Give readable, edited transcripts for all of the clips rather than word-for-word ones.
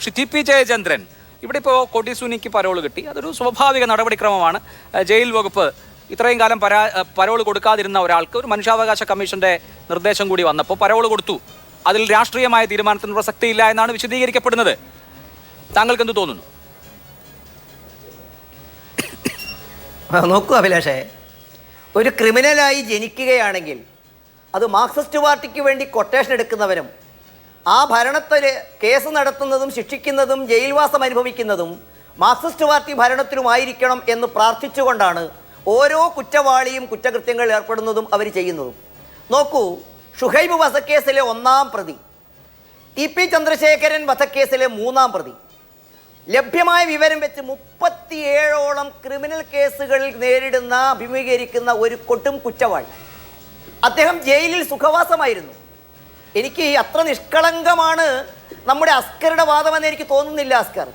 Shri TP. Jayachandran, ഇവിടെ ഇപ്പോൾ കൊടിസുനിക്ക് parole കിട്ടി. അതൊരു സ്വാഭാവിക നടപടിക്രമമാണ്. ജയിൽ വകുപ്പ് ഇത്രയും കാലം പരോൾ കൊടുക്കാതിരുന്ന ഒരാൾക്ക് ഒരു മനുഷ്യാവകാശ കമ്മീഷന്റെ നിർദ്ദേശം കൂടി വന്നപ്പോൾ പരോൾ കൊടുത്തു. അതിൽ രാഷ്ട്രീയമായ തീരുമാനത്തിന് പ്രസക്തിയില്ല എന്നാണ് വിശദീകരിക്കപ്പെടുന്നത്. താങ്കൾക്ക് എന്ത് തോന്നുന്നു? നോക്കൂ അഭിലാഷേ, ഒരു ക്രിമിനലായി ജനിക്കുകയാണെങ്കിൽ അത് മാർക്സിസ്റ്റ് പാർട്ടിക്ക് വേണ്ടി കൊട്ടേഷൻ എടുക്കുന്നവരും ആ ഭരണത്തിൽ കേസ് നടത്തുന്നതും ശിക്ഷിക്കുന്നതും ജയിൽവാസം അനുഭവിക്കുന്നതും മാർക്സിസ്റ്റ് പാർട്ടി ഭരണത്തിലുമായിരിക്കണം എന്ന് പ്രാർത്ഥിച്ചുകൊണ്ടാണ് ഓരോ കുറ്റവാളിയും കുറ്റകൃത്യങ്ങളിൽ ഏർപ്പെടുന്നതും അവർ ചെയ്യുന്നതും. നോക്കൂ, ഷുഹൈബ് വധക്കേസിലെ 1-ാം പ്രതി, ടി.പി. ചന്ദ്രശേഖരൻ വധക്കേസിലെ 3-ാം പ്രതി, ലഭ്യമായ വിവരം വെച്ച് 37ഓളം ക്രിമിനൽ കേസുകളിൽ അഭിമുഖീകരിക്കുന്ന ഒരു കൊടും കുറ്റവാളി. അദ്ദേഹം ജയിലിൽ സുഖവാസമായിരുന്നു. എനിക്ക് അത്ര നിഷ്കളങ്കമാണ് നമ്മുടെ അസ്കറുടെ വാദമെന്ന് എനിക്ക് തോന്നുന്നില്ല. അസ്കർ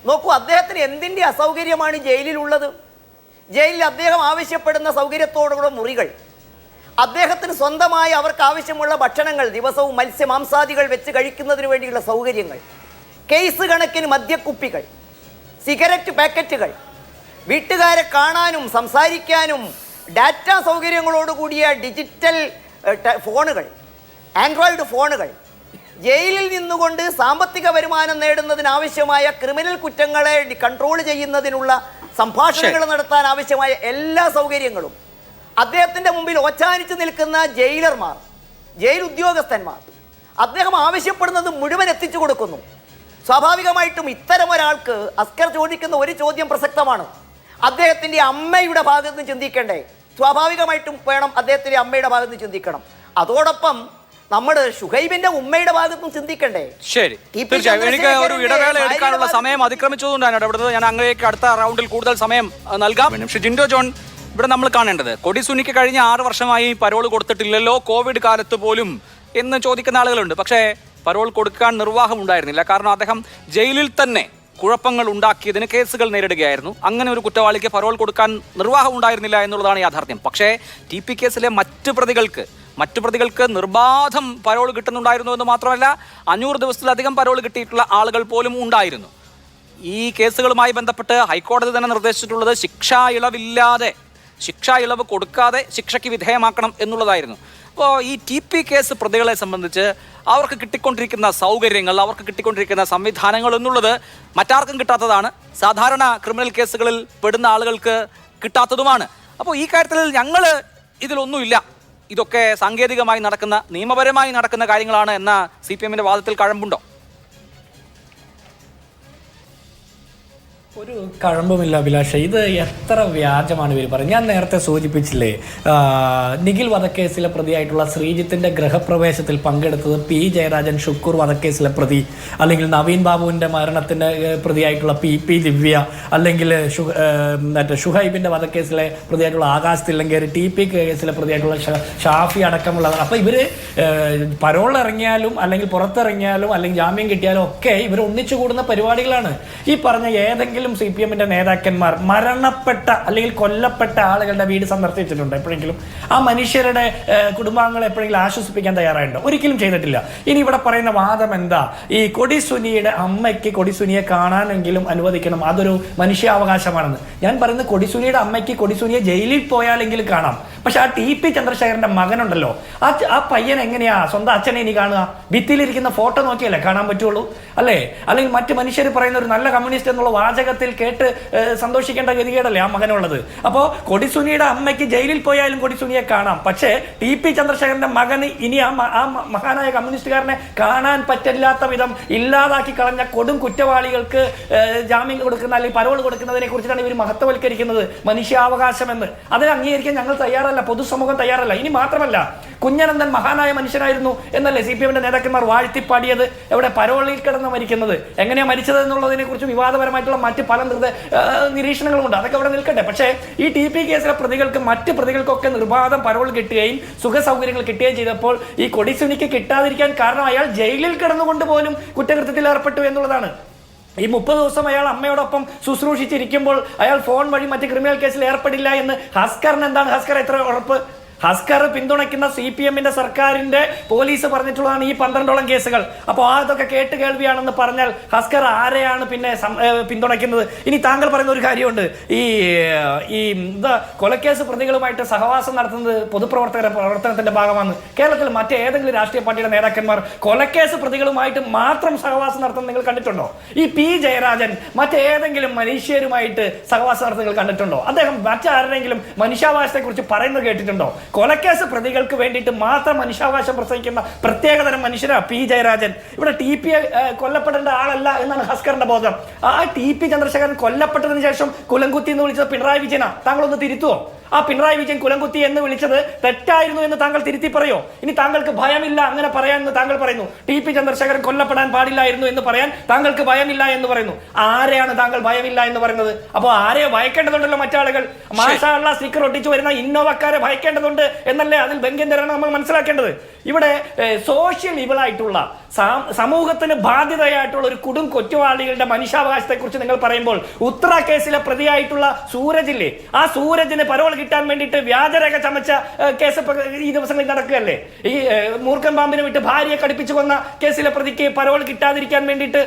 നോക്കൂ, അദ്ദേഹത്തിന് എന്തിൻ്റെ അസൗകര്യമാണ് ജയിലിലുള്ളത്? ജയിലിൽ അദ്ദേഹം ആവശ്യപ്പെടുന്ന സൗകര്യത്തോടുകൂടെ മുറികൾ, അദ്ദേഹത്തിന് സ്വന്തമായി അവർക്ക് ആവശ്യമുള്ള ഭക്ഷണങ്ങൾ, ദിവസവും മത്സ്യമാംസാദികൾ വെച്ച് കഴിക്കുന്നതിന് വേണ്ടിയുള്ള സൗകര്യങ്ങൾ, കേസ് കണക്കിന് മദ്യക്കുപ്പികൾ, സിഗരറ്റ് പാക്കറ്റുകൾ, വീട്ടുകാരെ കാണാനും സംസാരിക്കാനും ഡാറ്റ സൗകര്യങ്ങളോടുകൂടിയ ഡിജിറ്റൽ ഫോണുകൾ, ആൻഡ്രോയിഡ് ഫോണുകൾ, ജയിലിൽ നിന്നുകൊണ്ട് സാമ്പത്തിക വരുമാനം നേടുന്നതിനാവശ്യമായ ക്രിമിനൽ കുറ്റങ്ങളെ കൺട്രോൾ ചെയ്യുന്നതിനുള്ള സംഭാഷണങ്ങൾ നടത്താൻ ആവശ്യമായ എല്ലാ സൗകര്യങ്ങളും, അദ്ദേഹത്തിൻ്റെ മുമ്പിൽ ഓച്ചാനിച്ച് നിൽക്കുന്ന ജയിലർമാർ, ജയിൽ ഉദ്യോഗസ്ഥന്മാർ, അദ്ദേഹം ആവശ്യപ്പെടുന്നത് മുഴുവൻ എത്തിച്ചു കൊടുക്കുന്നു. സ്വാഭാവികമായിട്ടും ഇത്തരം ഒരാൾക്ക് അസ്കർ ചോദിക്കുന്ന ഒരു ചോദ്യം പ്രസക്തമാണ്. അദ്ദേഹത്തിൻ്റെ അമ്മയുടെ ഭാഗത്ത് നിന്ന് ചിന്തിക്കണ്ടേ? സ്വാഭാവികമായിട്ടും വേണം അദ്ദേഹത്തിൻ്റെ അമ്മയുടെ ഭാഗത്ത് നിന്ന് ചിന്തിക്കണം. അതോടൊപ്പം നമ്മുടെ ഷുഹൈബിന്റെ ഉമ്മയുടെ ഭാഗത്തും ചിന്തിക്കണ്ടേ? ശരി, തീർച്ചയായും. എനിക്ക് ഒരു ഇടവേള എടുക്കാനുള്ള സമയം അതിക്രമിച്ചതുകൊണ്ടാണ് ഇടപെടുന്നത്. ഞാൻ അങ്ങനെയൊക്കെ അടുത്ത റൗണ്ടിൽ കൂടുതൽ സമയം നൽകാം. പക്ഷേ ജിൻഡോ ജോൺ, ഇവിടെ നമ്മൾ കാണേണ്ടത് കൊടിസുനിക്ക് കഴിഞ്ഞ 6 വർഷമായി പരോൾ കൊടുത്തിട്ടില്ലല്ലോ, കോവിഡ് കാലത്ത് പോലും എന്ന് ചോദിക്കുന്ന ആളുകളുണ്ട്. പക്ഷേ പരോൾ കൊടുക്കാൻ നിർവാഹം ഉണ്ടായിരുന്നില്ല. കാരണം അദ്ദേഹം ജയിലിൽ തന്നെ കുഴപ്പങ്ങൾ ഉണ്ടാക്കിയതിന് കേസുകൾ നേരിടുകയായിരുന്നു. അങ്ങനെ ഒരു കുറ്റവാളിക്ക് പരോൾ കൊടുക്കാൻ നിർവാഹം ഉണ്ടായിരുന്നില്ല എന്നുള്ളതാണ് യാഥാർത്ഥ്യം. പക്ഷേ ടി.പി. കേസിലെ മറ്റു പ്രതികൾക്ക് നിർബാധം പരോൾ കിട്ടുന്നുണ്ടായിരുന്നു എന്ന് മാത്രമല്ല 500 ദിവസത്തിലധികം പരോൾ കിട്ടിയിട്ടുള്ള ആളുകൾ പോലും ഉണ്ടായിരുന്നു. ഈ കേസുകളുമായി ബന്ധപ്പെട്ട് ഹൈക്കോടതി തന്നെ നിർദ്ദേശിച്ചിട്ടുള്ളത് ശിക്ഷാ ഇളവ് കൊടുക്കാതെ ശിക്ഷയ്ക്ക് വിധേയമാക്കണം എന്നുള്ളതായിരുന്നു. അപ്പോൾ ഈ ടി.പി. കേസ് പ്രതികളെ സംബന്ധിച്ച് അവർക്ക് കിട്ടിക്കൊണ്ടിരിക്കുന്ന സൗകര്യങ്ങൾ, അവർക്ക് കിട്ടിക്കൊണ്ടിരിക്കുന്ന സംവിധാനങ്ങൾ എന്നുള്ളത് മറ്റാർക്കും കിട്ടാത്തതാണ്. സാധാരണ ക്രിമിനൽ കേസുകളിൽ പെടുന്ന ആളുകൾക്ക് കിട്ടാത്തതുമാണ്. അപ്പോൾ ഈ കാര്യത്തിൽ ഞങ്ങൾ ഇതിലൊന്നുമില്ല, ഇതൊക്കെ സാങ്കേതികമായി നടക്കുന്ന, നിയമപരമായി നടക്കുന്ന കാര്യങ്ങളാണ് എന്ന CPM-ന്റെ വാദത്തിൽ കഴമ്പുണ്ടോ? ഒരു കഴമ്പുമില്ല അഭിലാഷ. ഇത് എത്ര വ്യാജമാണ് ഇവർ പറയുന്നത്. ഞാൻ നേരത്തെ സൂചിപ്പിച്ചില്ലേ, നിഖിൽ വധക്കേസിലെ പ്രതിയായിട്ടുള്ള ശ്രീജിത്തിന്റെ ഗൃഹപ്രവേശത്തിൽ പങ്കെടുത്തത് P. ജയരാജൻ, ഷുക്കൂർ വധക്കേസിലെ പ്രതി, അല്ലെങ്കിൽ നവീൻ ബാബുവിന്റെ മരണത്തിന്റെ പ്രതിയായിട്ടുള്ള P. ദിവ്യ, അല്ലെങ്കിൽ ഷുഹൈബിന്റെ വധക്കേസിലെ പ്രതിയായിട്ടുള്ള ആകാശ് തില്ലങ്കേരി, ടി.പി. കേസിലെ പ്രതിയായിട്ടുള്ള ഷാഫി അടക്കമുള്ളതാണ്. അപ്പോൾ ഇവര് പരോൾ ഇറങ്ങിയാലും അല്ലെങ്കിൽ പുറത്തിറങ്ങിയാലും അല്ലെങ്കിൽ ജാമ്യം കിട്ടിയാലും ഒക്കെ ഇവർ ഒന്നിച്ചു കൂടുന്ന പരിപാടികളാണ്. ഈ പറഞ്ഞ ഏതെങ്കിലും CPM-ന്റെ നേതാക്കന്മാർ മരണപ്പെട്ട അല്ലെങ്കിൽ കൊല്ലപ്പെട്ട ആളുകളുടെ വീട് സന്ദർശിച്ചിട്ടുണ്ടോ എപ്പോഴെങ്കിലും? ആ മനുഷ്യരുടെ കുടുംബാംഗങ്ങളെ എപ്പോഴെങ്കിലും ആശ്വസിപ്പിക്കാൻ തയ്യാറായിട്ടുണ്ടോ? ഒരിക്കലും ചെയ്തിട്ടില്ല. ഇനി ഇവിടെ പറയുന്ന വാദം എന്താ? ഈ കൊടിസുനിയുടെ അമ്മയ്ക്ക് കൊടിസുനിയെ കാണാനെങ്കിലും അനുവദിക്കണം, അതൊരു മനുഷ്യാവകാശമാണെന്ന്. ഞാൻ പറയുന്നത് കൊടിസുനിയുടെ അമ്മയ്ക്ക് കൊടിസുനിയെ ജയിലിൽ പോയാലെങ്കിലും കാണാം. പക്ഷെ ആ ടി.പി. ചന്ദ്രശേഖരന്റെ മകനുണ്ടല്ലോ, ആ പയ്യൻ എങ്ങനെയാ സ്വന്തം അച്ഛനെ ഇനി കാണുക? ഭിത്തിയിലിരിക്കുന്ന ഫോട്ടോ നോക്കിയല്ലേ കാണാൻ പറ്റുള്ളൂ, അല്ലേ? അല്ലെങ്കിൽ മറ്റു മനുഷ്യർ പറയുന്ന ഒരു നല്ല കമ്മ്യൂണിസ്റ്റ് എന്നുള്ള വാചകത്തിൽ കേട്ട് സന്തോഷിക്കേണ്ട ഗതികേടല്ലേ ആ മകനുള്ളത്? അപ്പോൾ കൊടിസുനിയുടെ അമ്മയ്ക്ക് ജയിലിൽ പോയാലും കൊടിസുനിയെ കാണാം. പക്ഷേ ടി.പി. ചന്ദ്രശേഖരന്റെ മകന് ഇനി ആ മഹാനായ കമ്മ്യൂണിസ്റ്റുകാരനെ കാണാൻ പറ്റില്ലാത്ത വിധം ഇല്ലാതാക്കി കളഞ്ഞ കൊടും കുറ്റവാളികൾക്ക് ജാമ്യം കൊടുക്കുന്ന അല്ലെങ്കിൽ പരോൾ കൊടുക്കുന്നതിനെ കുറിച്ചിട്ടാണ് ഇവർ മഹത്വവൽക്കരിക്കുന്നത് മനുഷ്യാവകാശം എന്ന്. അതിനെ അംഗീകരിക്കാൻ ഞങ്ങൾ തയ്യാറല്ല, പൊതുസമൂഹം തയ്യാറല്ല. ഇനി മാത്രമല്ല, കുഞ്ഞനന്ദൻ മഹാനായ മനുഷ്യനായിരുന്നു എന്നല്ലേ CPM-ന്റെ നേതാക്കന്മാർ വാഴ്ത്തിപ്പാടിയത്? എവിടെ പരോളിൽ കിടന്ന് മരിക്കുന്നത്, എങ്ങനെയാ മരിച്ചത് എന്നുള്ളതിനെ കുറിച്ച് വിവാദപരമായിട്ടുള്ള മറ്റ് പല നിരീക്ഷണങ്ങളുമുണ്ട്. അതൊക്കെ അവിടെ നിൽക്കട്ടെ. പക്ഷേ ഈ ടി.പി. കേസിലെ പ്രതികൾക്ക് മറ്റ് പ്രതികൾക്കൊക്കെ നിർബാധം പരോൾ കിട്ടുകയും സുഖ സൗകര്യങ്ങൾ കിട്ടുകയും ചെയ്തപ്പോൾ ഈ കൊടിസുനിക്ക് കിട്ടാതിരിക്കാൻ കാരണം അയാൾ ജയിലിൽ കിടന്നുകൊണ്ട് പോലും കുറ്റകൃത്യത്തിൽ ഏർപ്പെട്ടു എന്നുള്ളതാണ്. ഈ 30 ദിവസം അയാൾ അമ്മയോടൊപ്പം ശുശ്രൂഷിച്ചിരിക്കുമ്പോൾ അയാൾ ഫോൺ വഴി മറ്റ് ക്രിമിനൽ കേസിൽ ഏർപ്പെടില്ല എന്ന് ഹസ്കറിന് എന്താണ്? ഹസ്കർ എത്ര ഉറപ്പ്? ഹസ്കർ പിന്തുണയ്ക്കുന്ന CPM-ന്റെ സർക്കാരിന്റെ പോലീസ് പറഞ്ഞിട്ടുള്ളതാണ് ഈ 12ഓളം കേസുകൾ. അപ്പോൾ അതൊക്കെ കേട്ട് കേൾവിയാണെന്ന് പറഞ്ഞാൽ ഹസ്കർ ആരെയാണ് പിന്നെ പിന്തുണയ്ക്കുന്നത്? ഇനി താങ്കൾ പറയുന്ന ഒരു കാര്യമുണ്ട്, ഈ കൊലക്കേസ് പ്രതികളുമായിട്ട് സഹവാസം നടത്തുന്നത് പൊതുപ്രവർത്തകരുടെ പ്രവർത്തനത്തിന്റെ ഭാഗമാണ്. കേരളത്തിൽ മറ്റേതെങ്കിലും രാഷ്ട്രീയ പാർട്ടിയുടെ നേതാക്കന്മാർ കൊലക്കേസ് പ്രതികളുമായിട്ട് മാത്രം സഹവാസം നടത്തുന്നത് നിങ്ങൾ കണ്ടിട്ടുണ്ടോ? ഈ P. ജയരാജൻ മറ്റേതെങ്കിലും മനുഷ്യരുമായിട്ട് സഹവാസം നടത്തുന്നത് നിങ്ങൾ കണ്ടിട്ടുണ്ടോ? അദ്ദേഹം മറ്റാരെങ്കിലും മനുഷ്യാവകാശത്തെ കുറിച്ച് പറയുന്നത് കേട്ടിട്ടുണ്ടോ? കൊലക്കേസ് പ്രതികൾക്ക് വേണ്ടിയിട്ട് മാത്രം മനുഷ്യാവകാശം പ്രസംഗിക്കുന്ന പ്രത്യേകതരം മനുഷ്യരാണ് P. ജയരാജൻ. ഇവിടെ TP കൊല്ലപ്പെടേണ്ട ആളല്ല എന്നാണ് ഹസ്കറിന്റെ ബോധം. ആ TP ചന്ദ്രശേഖരൻ കൊല്ലപ്പെട്ടതിന് ശേഷം കുലംകുത്തി എന്ന് വിളിച്ചത് പിണറായി വിജയനാ. താങ്കളൊന്ന് തിരുത്തുവോ? ആ പിണറായി വിജയൻ കുലംകുത്തി എന്ന് വിളിച്ചത് തെറ്റായിരുന്നു എന്ന് താങ്കൾ തിരുത്തി പറയോ? ഇനി താങ്കൾക്ക് ഭയമില്ല അങ്ങനെ പറയാമെന്ന് താങ്കൾ പറയുന്നു. TP ചന്ദ്രശേഖരൻ കൊല്ലപ്പെടാൻ പാടില്ലായിരുന്നു എന്ന് പറയാൻ താങ്കൾക്ക് ഭയമില്ല എന്ന് പറയുന്നു. ആരെയാണ് താങ്കൾ ഭയമില്ല എന്ന് പറയുന്നത്? അപ്പോൾ ആരെ ഭയക്കേണ്ടതുണ്ടല്ലോ മറ്റാളുകൾ? മാഷാള്ള സ്റ്റിക്കർ ഒട്ടിച്ചു വരുന്ന ഇന്നോവക്കാരെ ഭയക്കേണ്ടതുണ്ട് എന്നല്ലേ അതിൽ ബംഗ്യന്തരാണ് നമ്മൾ മനസ്സിലാക്കേണ്ടത്. ഇവിടെ സോഷ്യൽ ഇവളായിട്ടുള്ള സമൂഹത്തിന് ബാധ്യതയായിട്ടുള്ള ഒരു കൊടും കുറ്റവാളികളുടെ മനുഷ്യാവകാശത്തെ കുറിച്ച് നിങ്ങൾ പറയുമ്പോൾ ഉത്തര കേസിലെ പ്രതിയായിട്ടുള്ള സൂരജില്ലേ, ആ സൂരജിന് പരോൾ കിട്ടാൻ വേണ്ടിയിട്ട് വ്യാജരേഖ ചമച്ച കേസ് ഈ ദിവസങ്ങളിൽ നടക്കുകയല്ലേ? ഈ മൂർഖൻ പാമ്പിനെ വിട്ട് ഭാര്യയെ കടിപ്പിച്ചു കൊന്ന കേസിലെ പ്രതിക്ക് പരോൾ കിട്ടാതിരിക്കാൻ വേണ്ടിയിട്ട്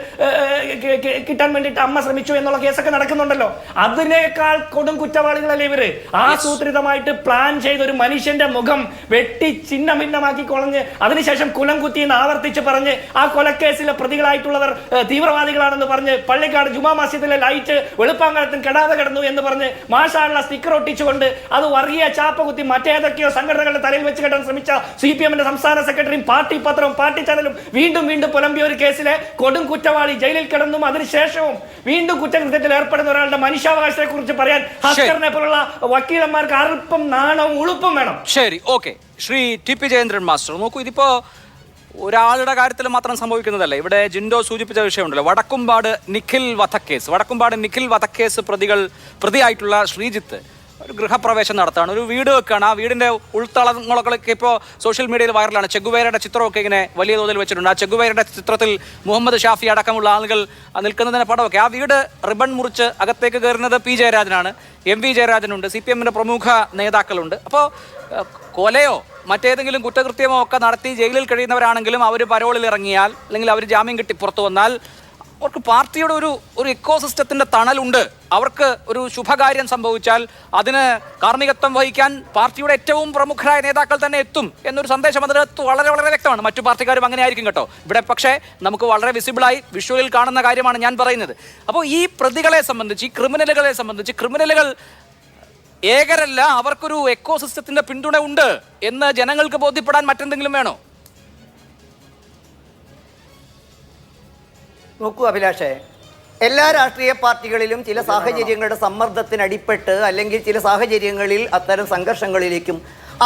അമ്മ ശ്രമിച്ചു എന്നുള്ള കേസൊക്കെ നടക്കുന്നുണ്ടല്ലോ. അതിനേക്കാൾ കൊടും കുറ്റവാളികളല്ലേ ഇവര്? ആസൂത്രിതമായിട്ട് പ്ലാൻ ചെയ്ത ഒരു മനുഷ്യന്റെ മുഖം വെട്ടി ചിഹ്ന ഭിന്നമാക്കി കൊളഞ്ഞ് അതിനുശേഷം കുലം കുത്തിയെന്ന് ആവർത്തിച്ച് പറഞ്ഞ് ആ കൊലക്കേസിലെ പ്രതികളായിട്ടുള്ളവർ തീവ്രവാദികളാണെന്ന് പറഞ്ഞ് പള്ളിക്കാട് ജുമാ മസ്ജിദിലെ ലൈറ്റ് വെളുപ്പാങ്കാലത്തിന് കെടാതെ കിടന്നു എന്ന് പറഞ്ഞ് മാഷാള്ള സ്റ്റിക്കർ ഒട്ടിച്ചുകൊണ്ട് അത് വർഗീയ ചാപ്പ കുത്തി മറ്റേതൊക്കെയോ സംഘടനകളുടെ തലയിൽ വെച്ച് കെട്ടാൻ ശ്രമിച്ച CPM-ന്റെ സംസ്ഥാന സെക്രട്ടറിയും പാർട്ടി പത്രവും പാർട്ടി ചാനലും വീണ്ടും പുലമ്പിയ ഒരു കേസിലെ കൊടും കുറ്റവാളി ജയിലിൽ കിടന്നും അതിനുശേഷവും വീണ്ടും കുറ്റകൃത്യത്തിൽ ഏർപ്പെടുന്ന ഒരാളുടെ മനുഷ്യാവകാശത്തെ കുറിച്ച് പറയാൻ ഹസ്കറിനെ പോലുള്ള വക്കീലന്മാർക്ക് അല്പം നാണവും ഉളുപ്പും വേണം. ശരി, okay. Shri TP Jayendran master, നോക്കൂ, ഇതിപ്പോ ഒരാളുടെ കാര്യത്തിൽ മാത്രം സംഭവിക്കുന്നതല്ല. ഇവിടെ ജിൻഡോ സൂചിപ്പിച്ച വിഷയമുണ്ടല്ലോ, വടക്കുംപാട് നിഖിൽ വധക്കേസ് പ്രതിയായിട്ടുള്ള ശ്രീജിത്ത് ഒരു ഗൃഹപ്രവേശം നടത്താണ്, ഒരു വീട് വെക്കുകയാണ്. ആ വീടിന്റെ ഉൾത്തളങ്ങളൊക്കെ ഇപ്പോൾ സോഷ്യൽ മീഡിയയിൽ വൈറലാണ്. ചെഗുവേരയുടെ ചിത്രമൊക്കെ ഇങ്ങനെ വലിയ തോതിൽ വെച്ചിട്ടുണ്ട്. ആ ചെഗുവേരയുടെ ചിത്രത്തിൽ മുഹമ്മദ് ഷാഫി അടക്കമുള്ള ആളുകൾ നിൽക്കുന്നതിന് പടമൊക്കെ. ആ വീട് റിബൺ മുറിച്ച് അകത്തേക്ക് കയറുന്നത് P. ജയരാജനാണ്, MV ജയരാജനുണ്ട്, CPM-ന്റെ പ്രമുഖ നേതാക്കളുണ്ട്. അപ്പോൾ കൊലയോ മറ്റേതെങ്കിലും കുറ്റകൃത്യമോ ഒക്കെ നടത്തി ജയിലിൽ കഴിയുന്നവരാണെങ്കിലും അവർ പരോളിൽ ഇറങ്ങിയാൽ അല്ലെങ്കിൽ അവർ ജാമ്യം കിട്ടി പുറത്തു വന്നാൽ അവർക്ക് പാർട്ടിയുടെ ഒരു ഇക്കോസിസ്റ്റത്തിന്റെ തണലുണ്ട്. അവർക്ക് ഒരു ശുഭകാര്യം സംഭവിച്ചാൽ അതിന് കാർമ്മികത്വം വഹിക്കാൻ പാർട്ടിയുടെ ഏറ്റവും പ്രമുഖരായ നേതാക്കൾ തന്നെ എത്തും എന്നൊരു സന്ദേശം അതിനകത്ത് വളരെ വളരെ വ്യക്തമാണ്. മറ്റു പാർട്ടിക്കാരും അങ്ങനെ ആയിരിക്കും കേട്ടോ. ഇവിടെ പക്ഷേ നമുക്ക് വളരെ വിസിബിളായി വിഷ്വലിൽ കാണുന്ന കാര്യമാണ് ഞാൻ പറയുന്നത്. അപ്പോൾ ഈ പ്രതികളെ സംബന്ധിച്ച്, ഈ ക്രിമിനലുകളെ സംബന്ധിച്ച്, ക്രിമിനലുകൾ ഏകരല്ല, അവർക്കൊരു എക്കോസിസ്റ്റത്തിന്റെ പിന്തുണ ഉണ്ട് എന്ന് ജനങ്ങൾക്ക് ബോധ്യപ്പെടാൻ മറ്റെന്തെങ്കിലും വേണോ? നോക്കൂ അഭിലാഷേ, എല്ലാ രാഷ്ട്രീയ പാർട്ടികളിലും ചില സാഹചര്യങ്ങളുടെ സമ്മർദ്ദത്തിനടിപ്പെട്ട് അല്ലെങ്കിൽ ചില സാഹചര്യങ്ങളിൽ അത്തരം സംഘർഷങ്ങളിലേക്കും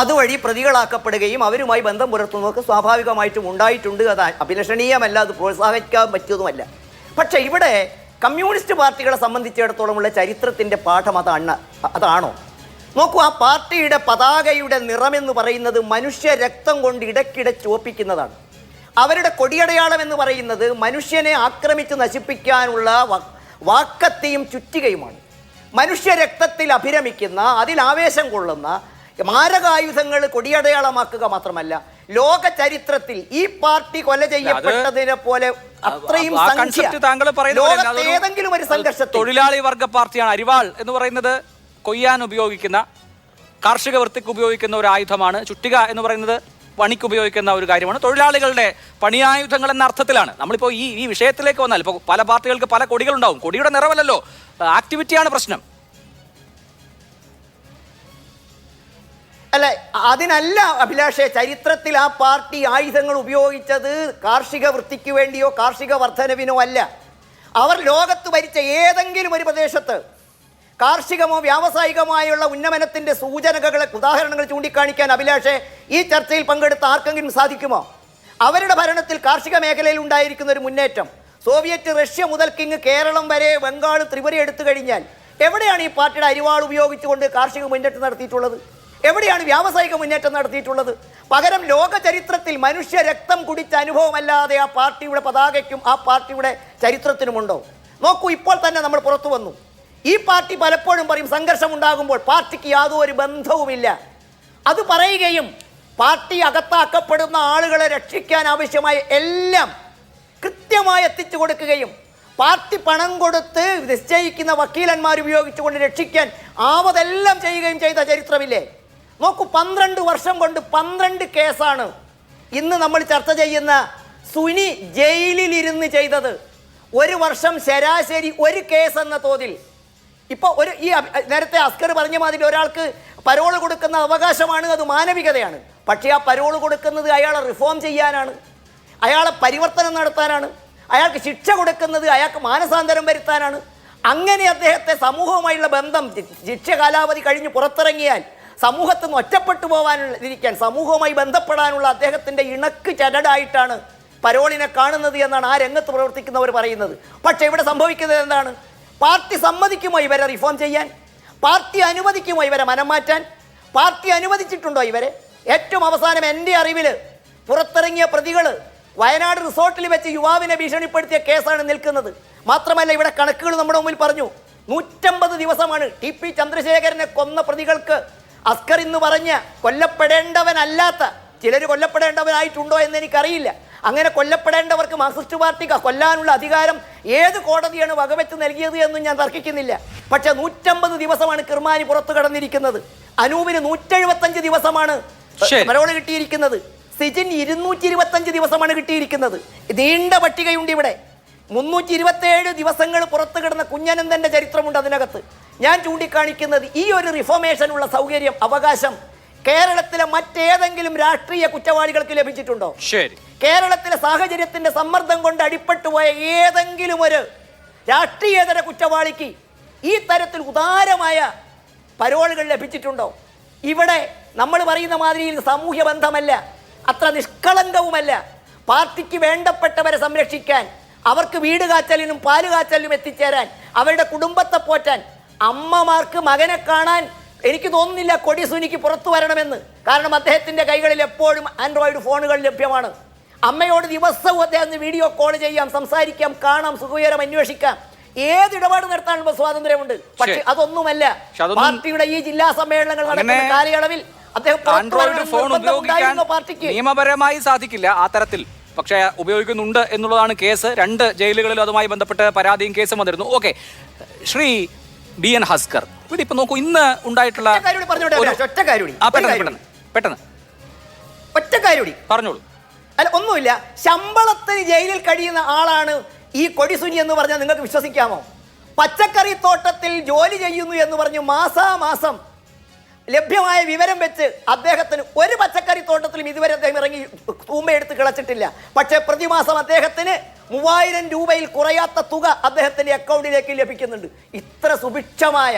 അതുവഴി പ്രതികളാക്കപ്പെടുകയും അവരുമായി ബന്ധം പുലർത്തുന്നതൊക്കെ സ്വാഭാവികമായിട്ടും ഉണ്ടായിട്ടുണ്ട്. അത് അഭിലഷണീയമല്ല, അത് പ്രോത്സാഹിക്കാൻ പറ്റിയതുമല്ല. പക്ഷേ ഇവിടെ കമ്മ്യൂണിസ്റ്റ് പാർട്ടികളെ സംബന്ധിച്ചിടത്തോളമുള്ള ചരിത്രത്തിൻ്റെ പാഠം അതാണോ? നോക്കൂ, ആ പാർട്ടിയുടെ പതാകയുടെ നിറമെന്ന് പറയുന്നത് മനുഷ്യ രക്തം കൊണ്ട് ഇടയ്ക്കിടെ ചുവപ്പിക്കുന്നതാണ്. അവരുടെ കൊടിയടയാളം എന്ന് പറയുന്നത് മനുഷ്യനെ ആക്രമിച്ച് നശിപ്പിക്കാനുള്ള വാക്കത്തിയും ചുറ്റികയുമാണ്. മനുഷ്യ രക്തത്തിൽ അഭിരമിക്കുന്ന, അതിൽ ആവേശം കൊള്ളുന്ന മാരകായുധങ്ങൾ കൊടിയടയാളമാക്കുക മാത്രമല്ല, ലോക ചരിത്രത്തിൽ ഈ പാർട്ടി കൊല ചെയ്യപ്പെട്ടതിനെ പോലെ അത്രയും ഏതെങ്കിലും ഒരു സംഘർഷത്തിൽ തൊഴിലാളി വർഗ പാർട്ടിയാണ്. അരിവാൾ എന്ന് പറയുന്നത് കൊയ്യാൻ ഉപയോഗിക്കുന്ന, കാർഷിക വൃത്തിക്ക് ഉപയോഗിക്കുന്ന ഒരു ആയുധമാണ്. ചുറ്റിക എന്ന് പറയുന്നത് പണിക്ക് ഉപയോഗിക്കുന്ന ഒരു കാര്യമാണ്. തൊഴിലാളികളുടെ പണിയായുധങ്ങൾ എന്ന അർത്ഥത്തിലാണ്. നമ്മളിപ്പോൾ ഈ വിഷയത്തിലേക്ക് വന്നാൽ ഇപ്പോൾ പല പാർട്ടികൾക്ക് പല കൊടികളുണ്ടാവും. കൊടിയുടെ നിറമല്ലല്ലോ, ആക്ടിവിറ്റിയാണ് പ്രശ്നം. അല്ല, അതിനല്ല അഭിലാഷേ, ചരിത്രത്തിൽ ആ പാർട്ടി ആയുധങ്ങൾ ഉപയോഗിച്ചത് കാർഷിക വൃത്തിക്ക് വേണ്ടിയോ കാർഷിക വർധനവിനോ അല്ല. അവർ ലോകത്ത് ഭരിച്ച ഏതെങ്കിലും ഒരു പ്രദേശത്ത് കാർഷികമോ വ്യാവസായികമായുള്ള ഉന്നമനത്തിൻ്റെ ഉദാഹരണങ്ങൾ ചൂണ്ടിക്കാണിക്കാൻ അഭിലാഷേ ഈ ചർച്ചയിൽ പങ്കെടുത്ത ആർക്കെങ്കിലും സാധിക്കുമോ? അവരുടെ ഭരണത്തിൽ കാർഷിക മേഖലയിൽ ഉണ്ടായിരിക്കുന്ന ഒരു മുന്നേറ്റം, സോവിയറ്റ് റഷ്യ മുതൽക്ക് ഇങ്ങ് കേരളം വരെ ബംഗാൾ ത്രിപുര എടുത്തു കഴിഞ്ഞാൽ എവിടെയാണ് ഈ പാർട്ടിയുടെ അരിവാൾ ഉപയോഗിച്ചുകൊണ്ട് കാർഷിക മുന്നേറ്റം നടത്തിയിട്ടുള്ളത്? എവിടെയാണ് വ്യാവസായിക മുന്നേറ്റം നടത്തിയിട്ടുള്ളത്? പകരം ലോക ചരിത്രത്തിൽ മനുഷ്യ രക്തം കുടിച്ച അനുഭവമല്ലാതെ ആ പാർട്ടിയുടെ പതാകയ്ക്കും ആ പാർട്ടിയുടെ ചരിത്രത്തിനുമുണ്ടോ? നോക്കൂ, ഇപ്പോൾ തന്നെ നമ്മൾ പുറത്തു വന്നു. ഈ പാർട്ടി പലപ്പോഴും പറയും സംഘർഷം ഉണ്ടാകുമ്പോൾ പാർട്ടിക്ക് യാതൊരു ബന്ധവുമില്ല. അത് പറയുകയും പാർട്ടി അകത്താക്കപ്പെടുന്ന ആളുകളെ രക്ഷിക്കാൻ ആവശ്യമായ എല്ലാം കൃത്യമായി എത്തിച്ചു കൊടുക്കുകയും പാർട്ടി പണം കൊടുത്ത് നിശ്ചയിക്കുന്ന വക്കീലന്മാർ ഉപയോഗിച്ചുകൊണ്ട് രക്ഷിക്കാൻ ആവതെല്ലാം ചെയ്യുകയും ചെയ്ത ചരിത്രമില്ലേ? നോക്കൂ, 12 വർഷം കൊണ്ട് 12 കേസാണ് ഇന്ന് നമ്മൾ ചർച്ച ചെയ്യുന്ന സുനി ജയിലിലിരുന്ന് ചെയ്തത്. 1 വർഷം ശരാശരി 1 കേസ് എന്ന തോതിൽ. ഇപ്പോൾ നേരത്തെ അസ്കർ പറഞ്ഞ മാതിരി ഒരാൾക്ക് പരോള് കൊടുക്കുന്ന അവകാശമാണ്, അത് മാനവികതയാണ്. പക്ഷേ ആ പരോള് കൊടുക്കുന്നത് അയാളെ റിഫോം ചെയ്യാനാണ്, അയാളെ പരിവർത്തനം നടത്താനാണ്. അയാൾക്ക് ശിക്ഷ കൊടുക്കുന്നത് അയാൾക്ക് മാനസാന്തരം വരുത്താനാണ്. അങ്ങനെ അദ്ദേഹത്തെ സമൂഹവുമായുള്ള ബന്ധം, ശിക്ഷ കാലാവധി കഴിഞ്ഞ് പുറത്തിറങ്ങിയാൽ സമൂഹത്തിൽ നിന്ന് ഒറ്റപ്പെട്ടു പോകാനിരിക്കാൻ, സമൂഹവുമായി ബന്ധപ്പെടാനുള്ള അദ്ദേഹത്തിൻ്റെ ഇണക്ക് ചരടായിട്ടാണ് പരോളിനെ കാണുന്നത് എന്നാണ് ആ രംഗത്ത് പ്രവർത്തിക്കുന്നവർ പറയുന്നത്. പക്ഷേ ഇവിടെ സംഭവിക്കുന്നത് എന്താണ്? പാർട്ടി സമ്മതിക്കുമോ ഇവരെ റിഫോം ചെയ്യാൻ? പാർട്ടി അനുവദിക്കുമോ ഇവരെ മനം മാറ്റാൻ? പാർട്ടി അനുവദിച്ചിട്ടുണ്ടോ ഇവരെ? ഏറ്റവും അവസാനം എൻ്റെ അറിവിൽ പുറത്തിറങ്ങിയ പ്രതികൾ വയനാട് റിസോർട്ടിൽ വെച്ച് യുവാവിനെ ഭീഷണിപ്പെടുത്തിയ കേസാണ് നിൽക്കുന്നത്. മാത്രമല്ല, ഇവിടെ കണക്കുകൾ നമ്മുടെ മുമ്പിൽ പറഞ്ഞു. 150 ദിവസമാണ് TP ചന്ദ്രശേഖരനെ കൊന്ന പ്രതികൾക്ക് അസ്കർ ഇന്ന് പറഞ്ഞ കൊല്ലപ്പെടേണ്ടവനല്ലാത്ത ചിലർ കൊല്ലപ്പെടേണ്ടവനായിട്ടുണ്ടോ എന്ന് എനിക്കറിയില്ല. അങ്ങനെ കൊല്ലപ്പെടേണ്ടവർക്ക് മാർക്സിസ്റ്റ് പാർട്ടിക്ക് കൊല്ലാനുള്ള അധികാരം ഏത് കോടതിയാണ് വകവെച്ച് നൽകിയത് എന്നും ഞാൻ തർക്കിക്കുന്നില്ല. പക്ഷെ 150 ദിവസമാണ് കിർമാനി പുറത്തു കടന്നിരിക്കുന്നത്. അനൂപിന് 175 ദിവസമാണ് പരോള് കിട്ടിയിരിക്കുന്നത്. സിജിൻ 225 ദിവസമാണ് കിട്ടിയിരിക്കുന്നത്. നീണ്ട പട്ടികയുണ്ട് ഇവിടെ. 327 ദിവസങ്ങൾ പുറത്തു കിടന്ന കുഞ്ഞനന്ദന്റെ ചരിത്രമുണ്ട് അതിനകത്ത്. ഞാൻ ചൂണ്ടിക്കാണിക്കുന്നത് ഈ ഒരു റിഫോർമേഷനുള്ള സൗകര്യം, അവകാശം കേരളത്തിലെ മറ്റേതെങ്കിലും രാഷ്ട്രീയ കുറ്റവാളികൾക്ക് ലഭിച്ചിട്ടുണ്ടോ? ശരി, കേരളത്തിലെ സാഹചര്യത്തിന്റെ സമ്മർദ്ദം കൊണ്ട് അടിപ്പെട്ടു പോയ ഏതെങ്കിലും ഒരു രാഷ്ട്രീയേതര കുറ്റവാളിക്ക് ഈ തരത്തിൽ ഉദാരമായ പരോളുകൾ ലഭിച്ചിട്ടുണ്ടോ? ഇവിടെ നമ്മൾ പറയുന്ന മാതിരിയിൽ സാമൂഹ്യ ബന്ധമല്ല, അത്ര നിഷ്കളങ്കവുമല്ല. പാർട്ടിക്ക് വേണ്ടപ്പെട്ടവരെ സംരക്ഷിക്കാൻ, അവർക്ക് വീട് കാച്ചലിനും പാല് കാച്ചലിനും എത്തിച്ചേരാൻ, അവരുടെ കുടുംബത്തെ പോറ്റാൻ, അമ്മമാർക്ക് മകനെ കാണാൻ എനിക്ക് തോന്നുന്നില്ല കൊടി സുനിക്ക് പുറത്തു വരണമെന്ന്. കാരണം അദ്ദേഹത്തിൻ്റെ കൈകളിൽ എപ്പോഴും ആൻഡ്രോയിഡ് ഫോണുകൾ ലഭ്യമാണ്. അമ്മയോട് ദിവസവും അദ്ദേഹത്തിന് വീഡിയോ കോൾ ചെയ്യാം, സംസാരിക്കാം, കാണാം, സുഖവിവരം അന്വേഷിക്കാം, ഏത് ഇടപാട് നടത്താനുള്ള സ്വാതന്ത്ര്യമുണ്ട്. പക്ഷെ അതൊന്നുമല്ല. പാർട്ടിയുടെ ഈ ജില്ലാ സമ്മേളനങ്ങൾ നടക്കുന്ന കാലയളവിൽ അദ്ദേഹം ആൻഡ്രോയിഡ് ഫോൺ ഉപയോഗിക്കാൻ നിയമപരമായി സാധിക്കില്ല ആ തരത്തിൽ, പക്ഷേ ഉപയോഗിക്കുന്നുണ്ട് എന്നുള്ളതാണ് കേസ്. 2 ജയിലുകളിലും അതുമായി ബന്ധപ്പെട്ട് പരാതിയും കേസും വന്നിരുന്നു. ഓക്കെ, ശ്രീ BN ഹസ്കർ, ഇവിടെ ഇപ്പൊ നോക്കൂ, ഇന്ന് ഉണ്ടായിട്ടുള്ള ഒറ്റക്കാരി പറഞ്ഞോളൂ. അല്ല, ഒന്നുമില്ല. ശമ്പളത്തിന് ജയിലിൽ കഴിയുന്ന ആളാണ് ഈ കൊടിസുനി എന്ന് പറഞ്ഞാൽ നിങ്ങൾക്ക് വിശ്വസിക്കാമോ? പച്ചക്കറി തോട്ടത്തിൽ ജോലി ചെയ്യുന്നു എന്ന് പറഞ്ഞു മാസാമാസം ലഭ്യമായ വിവരം വെച്ച് അദ്ദേഹത്തിന് ഒരു പച്ചക്കറി തോട്ടത്തിലും ഇതുവരെ അദ്ദേഹം ഇറങ്ങി തൂമ്പയെടുത്ത് കിളച്ചിട്ടില്ല. പക്ഷേ പ്രതിമാസം അദ്ദേഹത്തിന് 3000 രൂപയിൽ കുറയാത്ത തുക അദ്ദേഹത്തിന്റെ അക്കൗണ്ടിലേക്ക് ലഭിക്കുന്നുണ്ട്. ഇത്ര സുഭിക്ഷമായ,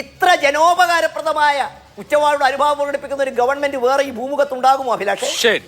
ഇത്ര ജനോപകാരപ്രദമായ കുറ്റവാളിയുടെ അനുഭവം പ്രകടിപ്പിക്കുന്ന ഒരു ഗവൺമെന്റ് വേറെ ഈ ഭൂമുഖത്തുണ്ടാകുമോ അഭിലാഷേ? ശരി.